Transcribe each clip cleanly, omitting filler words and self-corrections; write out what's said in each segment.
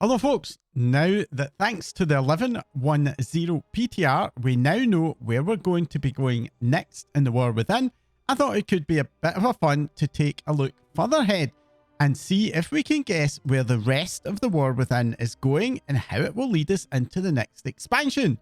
Hello folks, now that thanks to the 1110 PTR, we now know where we're going to be going next in the World Within. I thought it could be a bit of a fun to take a look further ahead and see if we can guess where the rest of the World Within is going and how it will lead us into the next expansion.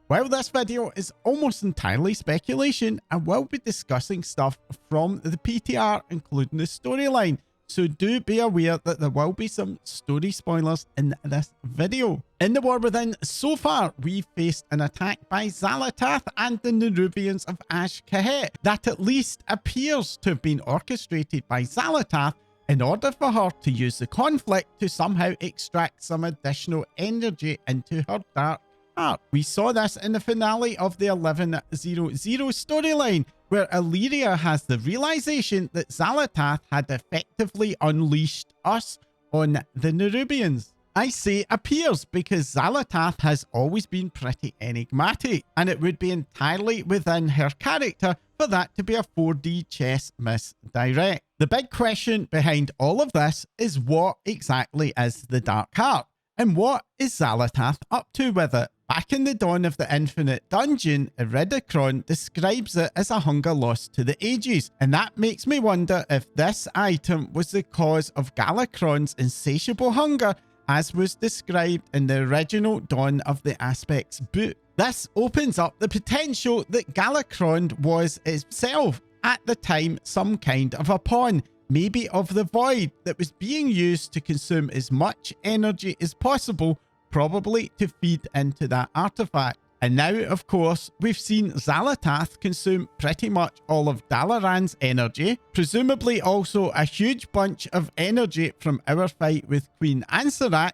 While this video is almost entirely speculation, I will be discussing stuff from the PTR, including the storyline. So do be aware that there will be some story spoilers in this video. In the War Within, so far, we've faced an attack by Xal'atath and the Nerubians of Azj-Kahet that at least appears to have been orchestrated by Xal'atath in order for her to use the conflict to somehow extract some additional energy into her dark heart. We saw this in the finale of the 1100 storyline, where Illyria has the realization that Xal'atath had effectively unleashed us on the Nerubians. I say appears because Xal'atath has always been pretty enigmatic, and it would be entirely within her character for that to be a 4D chess misdirect. The big question behind all of this is what exactly is the Dark Heart, and what is Xal'atath up to with it? Back in the Dawn of the Infinite Dungeon, Iridikron describes it as a hunger lost to the ages, and that makes me wonder if this item was the cause of Galakrond's insatiable hunger as was described in the original Dawn of the Aspects book. This opens up the potential that Galakrond was itself, at the time, some kind of a pawn, maybe of the void, that was being used to consume as much energy as possible, probably to feed into that artifact. And now, of course, we've seen Xal'atath consume pretty much all of Dalaran's energy, presumably also a huge bunch of energy from our fight with Queen Ansarak,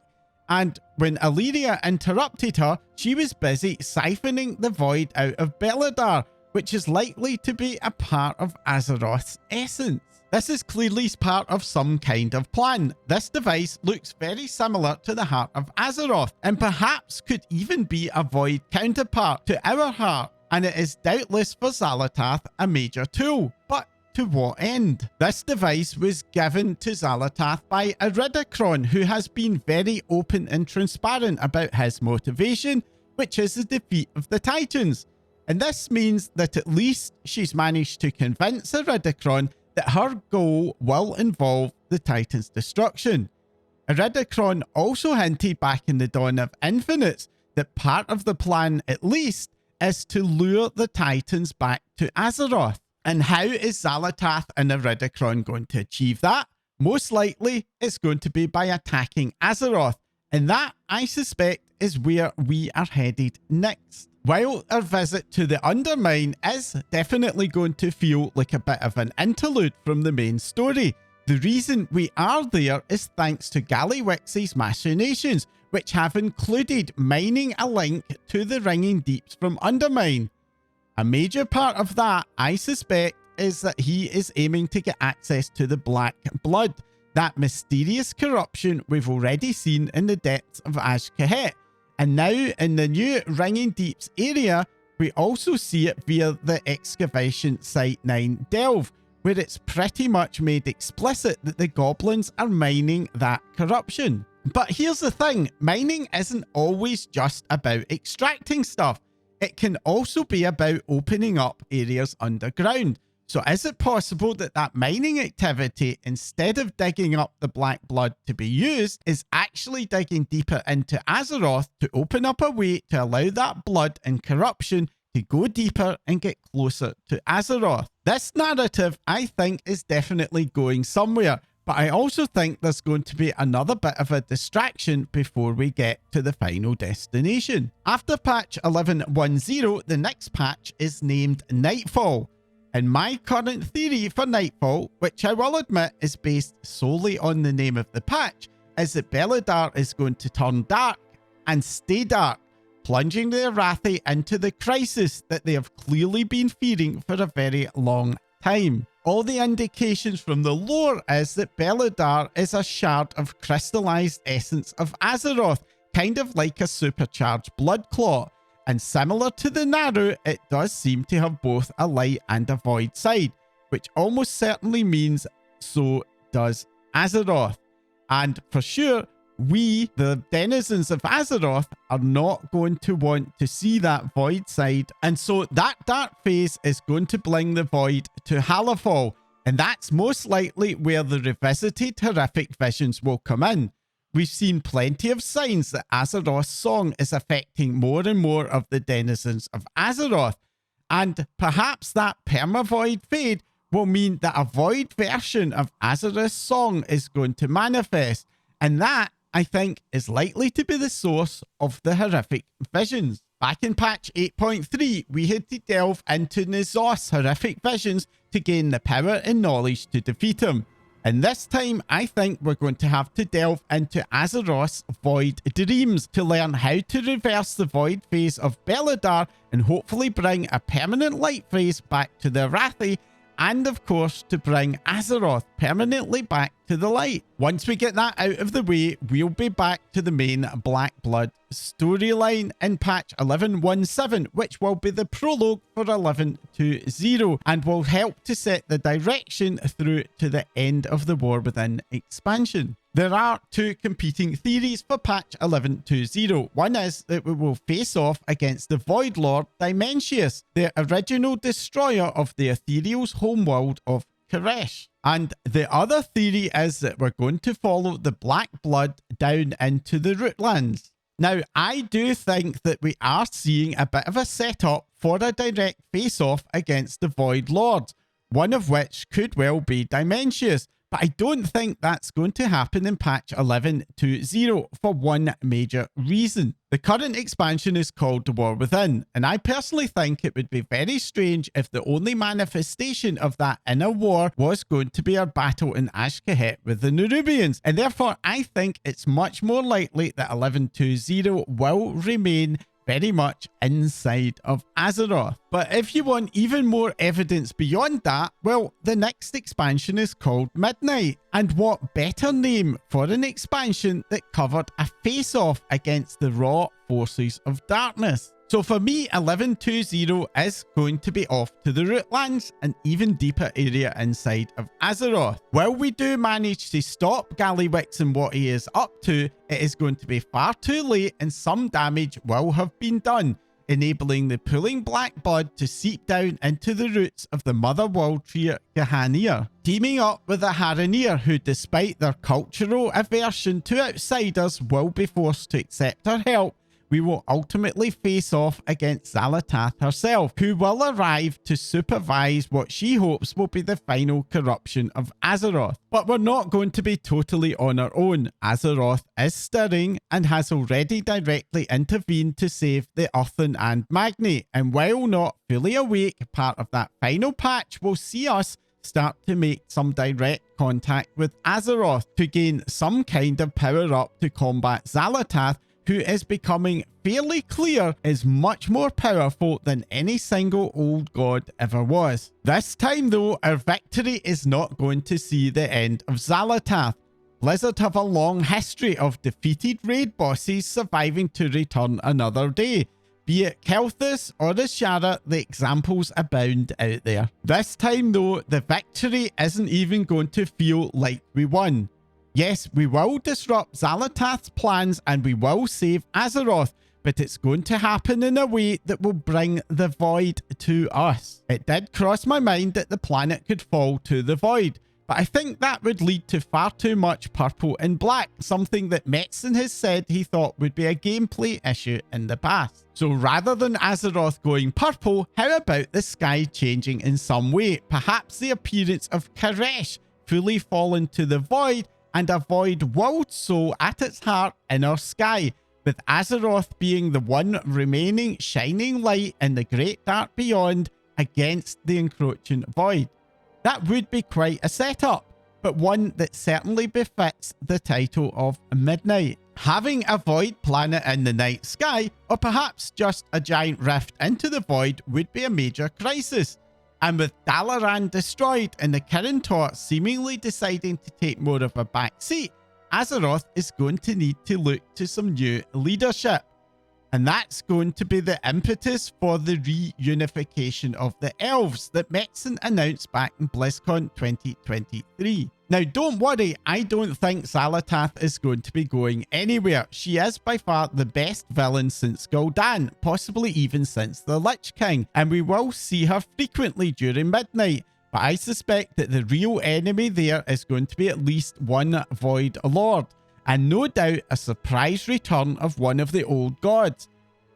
and when Illyria interrupted her, she was busy siphoning the void out of Beledar, which is likely to be a part of Azeroth's essence. This is clearly part of some kind of plan. This device looks very similar to the Heart of Azeroth, and perhaps could even be a void counterpart to our heart, and it is doubtless for Xal'atath a major tool. But to what end? This device was given to Xal'atath by Iridikron, who has been very open and transparent about his motivation, which is the defeat of the Titans. And this means that at least she's managed to convince Iridikron that her goal will involve the Titans' destruction. Iridikron also hinted back in the Dawn of Infinites that part of the plan, at least, is to lure the Titans back to Azeroth. And how is Xal'atath and Iridikron going to achieve that? Most likely, it's going to be by attacking Azeroth, and that, I suspect, is where we are headed next. While our visit to the Undermine is definitely going to feel like a bit of an interlude from the main story, the reason we are there is thanks to Gallywix's machinations, which have included mining a link to the Ringing Deeps from Undermine. A major part of that, I suspect, is that he is aiming to get access to the Black Blood, that mysterious corruption we've already seen in the depths of Azj-Kahet. And now, in the new Ringing Deeps area, we also see it via the excavation Site 9 Delve, where it's pretty much made explicit that the goblins are mining that corruption. But here's the thing, mining isn't always just about extracting stuff. It can also be about opening up areas underground. So is it possible that that mining activity, instead of digging up the Black Blood to be used, is actually digging deeper into Azeroth to open up a way to allow that blood and corruption to go deeper and get closer to Azeroth? This narrative, I think, is definitely going somewhere, but I also think there's going to be another bit of a distraction before we get to the final destination. After patch 1110, the next patch is named Nightfall. And my current theory for Nightfall, which I will admit is based solely on the name of the patch, is that Beledar is going to turn dark and stay dark, plunging the Arathi into the crisis that they have clearly been fearing for a very long time. All the indications from the lore is that Beledar is a shard of crystallized essence of Azeroth, kind of like a supercharged blood clot. And similar to the Naru, it does seem to have both a light and a void side, which almost certainly means so does Azeroth. And for sure, we, the denizens of Azeroth, are not going to want to see that void side. And so that dark phase is going to bring the void to Hallerfall. And that's most likely where the revisited horrific visions will come in. We've seen plenty of signs that Azeroth's song is affecting more and more of the denizens of Azeroth. And perhaps that perma-void fade will mean that a void version of Azeroth's song is going to manifest. And that, I think, is likely to be the source of the horrific visions. Back in patch 8.3, we had to delve into N'Zoth's horrific visions to gain the power and knowledge to defeat him. And this time, I think we're going to have to delve into Azeroth's Void Dreams to learn how to reverse the Void phase of Beledar and hopefully bring a permanent light phase back to the Arathi, and of course to bring Azeroth permanently back to the light. Once we get that out of the way, we'll be back to the main Black Blood storyline in patch 11.17, which will be the prologue for 11.20 and will help to set the direction through to the end of the War Within expansion. There are two competing theories for patch 11.20. One is that we will face off against the Void Lord Dimensius, the original destroyer of the Ethereal's homeworld of Koresh. And the other theory is that we're going to follow the Black Blood down into the Rootlands. Now, I do think that we are seeing a bit of a setup for a direct face-off against the Void Lords, one of which could well be Dimensius. But I don't think that's going to happen in patch 11.20 for one major reason. The current expansion is called The War Within, and I personally think it would be very strange if the only manifestation of that inner war was going to be our battle in Ashkahet with the Nerubians, and therefore I think it's much more likely that 11.20 will remain very much inside of Azeroth. But if you want even more evidence beyond that, well, the next expansion is called Midnight. And what better name for an expansion that covered a face-off against the raw forces of darkness? So for me, 11.20 is going to be off to the Rootlands, an even deeper area inside of Azeroth. While we do manage to stop Gallywix and what he is up to, it is going to be far too late and some damage will have been done, enabling the pulling black blood to seep down into the roots of the mother world tree Gehanir. Teaming up with the Haranir, who despite their cultural aversion to outsiders will be forced to accept her help, we will ultimately face off against Xal'atath herself, who will arrive to supervise what she hopes will be the final corruption of Azeroth. But we're not going to be totally on our own. Azeroth is stirring and has already directly intervened to save the Earthen and Magnate, and while not fully awake, part of that final patch will see us start to make some direct contact with Azeroth to gain some kind of power up to combat Xal'atath, who is becoming fairly clear is much more powerful than any single old god ever was. This time though, our victory is not going to see the end of Xal'atath. Blizzard have a long history of defeated raid bosses surviving to return another day. Be it Kel'Thuz or Azshara, the examples abound out there. This time though, the victory isn't even going to feel like we won. Yes, we will disrupt Xal'atath's plans and we will save Azeroth, but it's going to happen in a way that will bring the Void to us. It did cross my mind that the planet could fall to the Void, but I think that would lead to far too much purple and black, something that Metzen has said he thought would be a gameplay issue in the past. So rather than Azeroth going purple, how about the sky changing in some way? Perhaps the appearance of Koresh fully fallen to the Void, and a void world soul at its heart in our sky, with Azeroth being the one remaining shining light in the great dark beyond against the encroaching void. That would be quite a setup, but one that certainly befits the title of Midnight. Having a void planet in the night sky, or perhaps just a giant rift into the void, would be a major crisis. And with Dalaran destroyed and the Kirin seemingly deciding to take more of a back seat, Azeroth is going to need to look to some new leadership. And that's going to be the impetus for the reunification of the elves that Mexen announced back in BlizzCon 2023. Now, don't worry, I don't think Xal'atath is going to be going anywhere. She is by far the best villain since Gul'dan, possibly even since the Lich King, and we will see her frequently during Midnight. But I suspect that the real enemy there is going to be at least one Void Lord, and no doubt a surprise return of one of the old gods.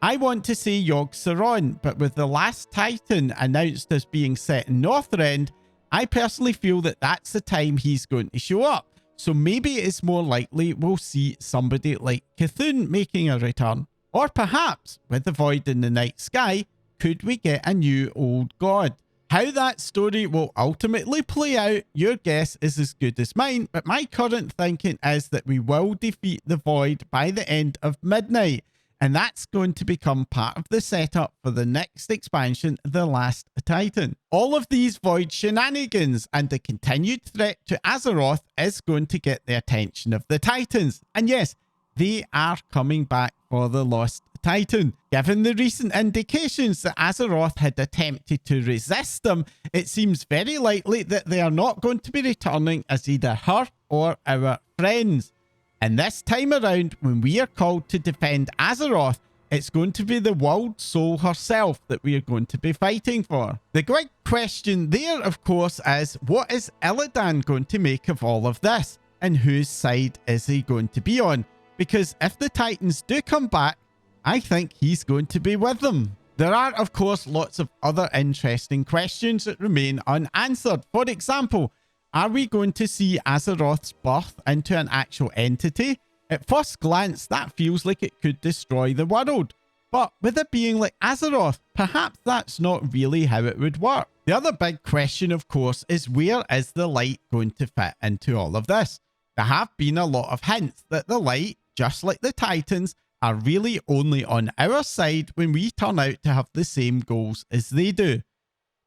I want to say Yogg-Saron, but with the last Titan announced as being set in Northrend, I personally feel that that's the time he's going to show up. So maybe it's more likely we'll see somebody like Cthulhu making a return. Or perhaps, with the Void in the night sky, could we get a new old god? How that story will ultimately play out, your guess is as good as mine, but my current thinking is that we will defeat the Void by the end of Midnight, and that's going to become part of the setup for the next expansion, The Last Titan. All of these Void shenanigans and the continued threat to Azeroth is going to get the attention of the Titans, and yes, they are coming back for The Lost Titan. Given the recent indications that Azeroth had attempted to resist them, it seems very likely that they are not going to be returning as either her or our friends. And this time around, when we are called to defend Azeroth, it's going to be the World Soul herself that we are going to be fighting for. The big question there, of course, is what is Illidan going to make of all of this? And whose side is he going to be on? Because if the Titans do come back, I think he's going to be with them. There are, of course, lots of other interesting questions that remain unanswered. For example, are we going to see Azeroth's birth into an actual entity? At first glance, that feels like it could destroy the world. But with it being like Azeroth, perhaps that's not really how it would work. The other big question, of course, is where is the light going to fit into all of this? There have been a lot of hints that the light, just like the Titans, are really only on our side when we turn out to have the same goals as they do.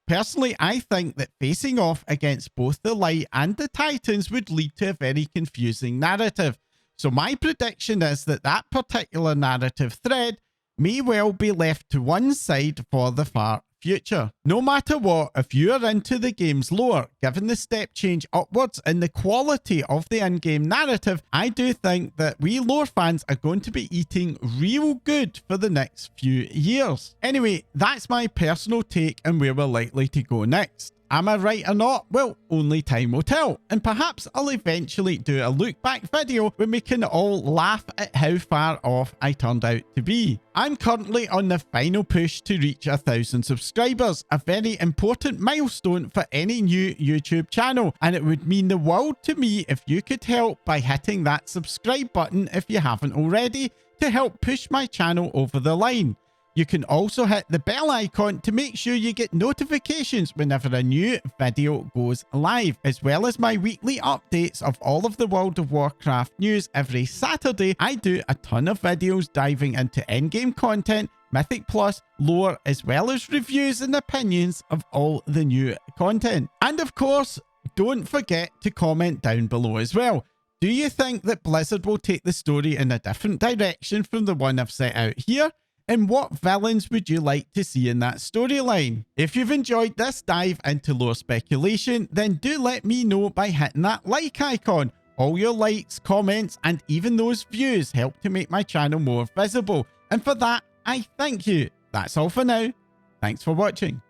Personally, I think that facing off against both the Light and the Titans would lead to a very confusing narrative. So my prediction is that that particular narrative thread may well be left to one side for the far future. No matter what, if you are into the game's lore, given the step change upwards in the quality of the in-game narrative, I do think that we lore fans are going to be eating real good for the next few years. Anyway, that's my personal take on where we're likely to go next. Am I right or not? Well, only time will tell. And perhaps I'll eventually do a look back video when we can all laugh at how far off I turned out to be. I'm currently on the final push to reach 1,000 subscribers, a very important milestone for any new YouTube channel, and it would mean the world to me if you could help by hitting that subscribe button if you haven't already to help push my channel over the line. You can also hit the bell icon to make sure you get notifications whenever a new video goes live, as well as my weekly updates of all of the World of Warcraft news every Saturday. I do a ton of videos diving into endgame content, Mythic Plus, lore, as well as reviews and opinions of all the new content. And of course, don't forget to comment down below as well. Do you think that Blizzard will take the story in a different direction from the one I've set out here? And what villains would you like to see in that storyline? If you've enjoyed this dive into lore speculation, then do let me know by hitting that like icon. All your likes, comments, and even those views help to make my channel more visible. And for that, I thank you. That's all for now. Thanks for watching.